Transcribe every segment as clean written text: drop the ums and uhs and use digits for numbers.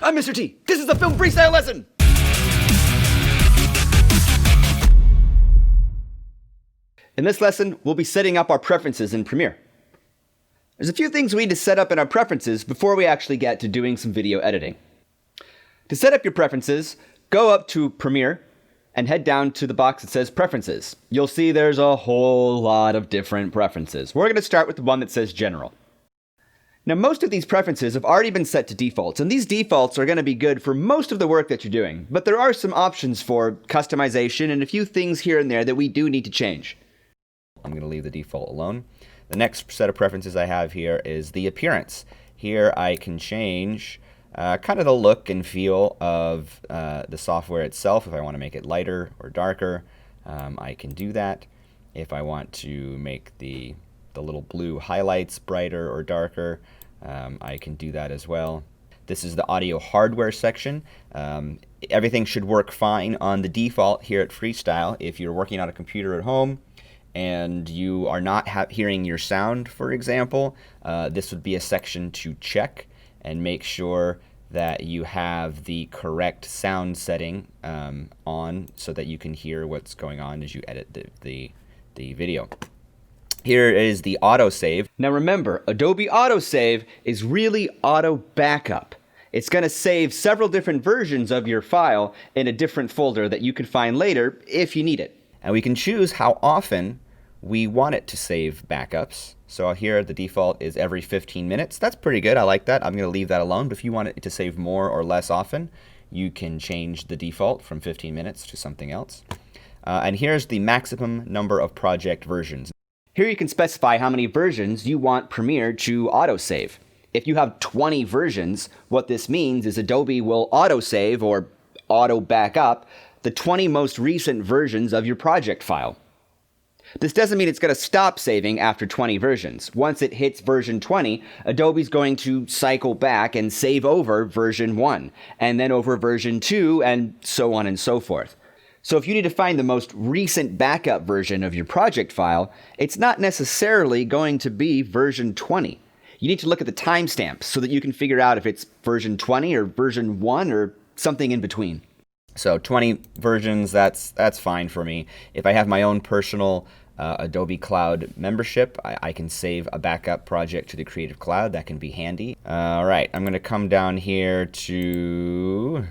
I'm Mr. T. This is the film freestyle lesson. In this lesson, we'll be setting up our preferences in Premiere. There's a few things we need to set up in our preferences before we actually get to doing some video editing. To set up your preferences, go up to Premiere and head down to the box that says Preferences. You'll see there's a whole lot of different preferences. We're going to start with the one that says General. Now, most of these preferences have already been set to defaults, and these defaults are going to be good for most of the work that you're doing. But there are some options for customization and a few things here and there that we do need to change. I'm going to leave the default alone. The next set of preferences I have here is the appearance. Here I can change kind of the look and feel of the software itself. If I want to make it lighter or darker, I can do that. If I want to make the little blue highlights brighter or darker, I can do that as well. This is the audio hardware section. Everything should work fine on the default here at Freestyle. If you're working on a computer at home and you are not hearing your sound, for example, this would be a section to check and make sure that you have the correct sound setting on so that you can hear what's going on as you edit the video. Here is the autosave. Now remember, Adobe Autosave is really auto backup. It's going to save several different versions of your file in a different folder that you can find later if you need it. And we can choose how often we want it to save backups. So here the default is every 15 minutes. That's pretty good. I like that. I'm going to leave that alone. But if you want it to save more or less often, you can change the default from 15 minutes to something else. And here's the maximum number of project versions. Here you can specify how many versions you want Premiere to autosave. If you have 20 versions, what this means is Adobe will autosave or auto backup the 20 most recent versions of your project file. This doesn't mean it's going to stop saving after 20 versions. Once it hits version 20, Adobe's going to cycle back and save over version 1, and then over version 2, and so on and so forth. So if you need to find the most recent backup version of your project file, it's not necessarily going to be version 20. You need to look at the timestamps so that you can figure out if it's version 20 or version 1 or something in between. So 20 versions, that's fine for me. If I have my own personal Adobe Cloud membership, I can save a backup project to the Creative Cloud. That can be handy. All right, I'm going to come down here to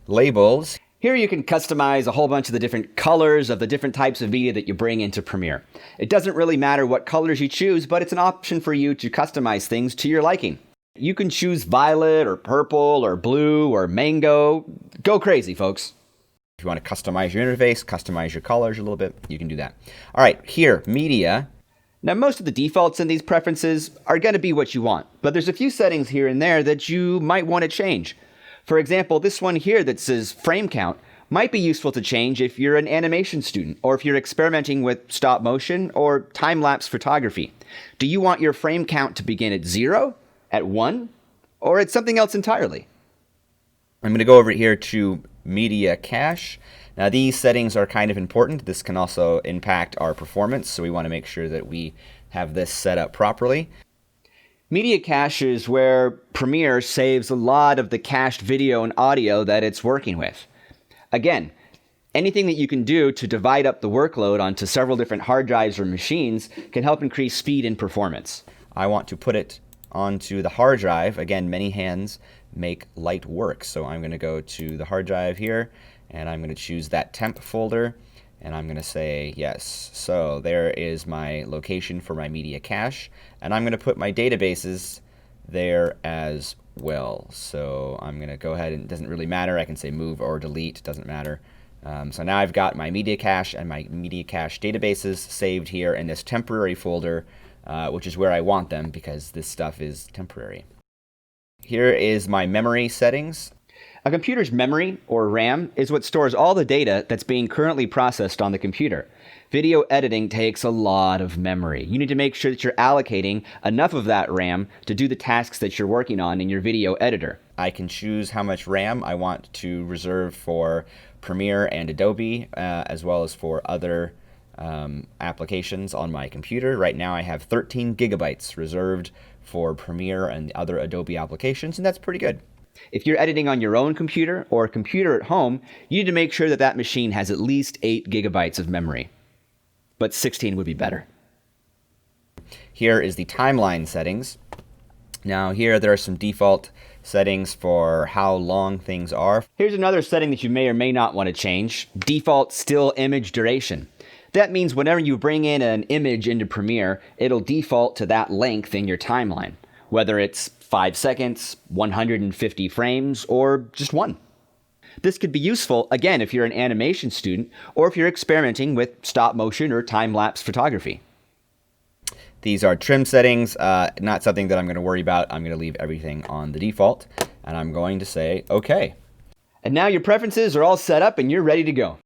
labels. Here you can customize a whole bunch of the different colors of the different types of media that you bring into Premiere. It doesn't really matter what colors you choose, but it's an option for you to customize things to your liking. You can choose violet or purple or blue or mango. Go crazy, folks. If you want to customize your interface, customize your colors a little bit, you can do that. All right, here, media. Now, most of the defaults in these preferences are going to be what you want, but there's a few settings here and there that you might want to change. For example, this one here that says frame count might be useful to change if you're an animation student or if you're experimenting with stop motion or time-lapse photography. Do you want your frame count to begin at 0, at 1, or at something else entirely? I'm going to go over here to media cache. Now these settings are kind of important. This can also impact our performance, so we want to make sure that we have this set up properly. Media cache is where Premiere saves a lot of the cached video and audio that it's working with. Again, anything that you can do to divide up the workload onto several different hard drives or machines can help increase speed and performance. I want to put it onto the hard drive. Again, many hands make light work. So I'm going to go to the hard drive here, and I'm going to choose that temp folder, and I'm going to say yes. So there is my location for my media cache, and I'm going to put my databases there as well. So I'm going to go ahead, and it doesn't really matter. I can say move or delete, doesn't matter. So now I've got my media cache and my media cache databases saved here in this temporary folder, which is where I want them because this stuff is temporary. Here is my memory settings. A computer's memory, or RAM, is what stores all the data that's being currently processed on the computer. Video editing takes a lot of memory. You need to make sure that you're allocating enough of that RAM to do the tasks that you're working on in your video editor. I can choose how much RAM I want to reserve for Premiere and Adobe, as well as for other applications on my computer. Right now I have 13 gigabytes reserved for Premiere and other Adobe applications, and that's pretty good. If you're editing on your own computer or a computer at home, you need to make sure that that machine has at least 8 gigabytes of memory. But 16 would be better. Here is the timeline settings. Now here there are some default settings for how long things are. Here's another setting that you may or may not want to change. Default still image duration. That means whenever you bring in an image into Premiere, it'll default to that length in your timeline, whether it's 5 seconds, 150 frames, or just one. This could be useful, again, if you're an animation student or if you're experimenting with stop motion or time-lapse photography. These are trim settings, not something that I'm going to worry about. I'm going to leave everything on the default, and I'm going to say OK. And now your preferences are all set up and you're ready to go.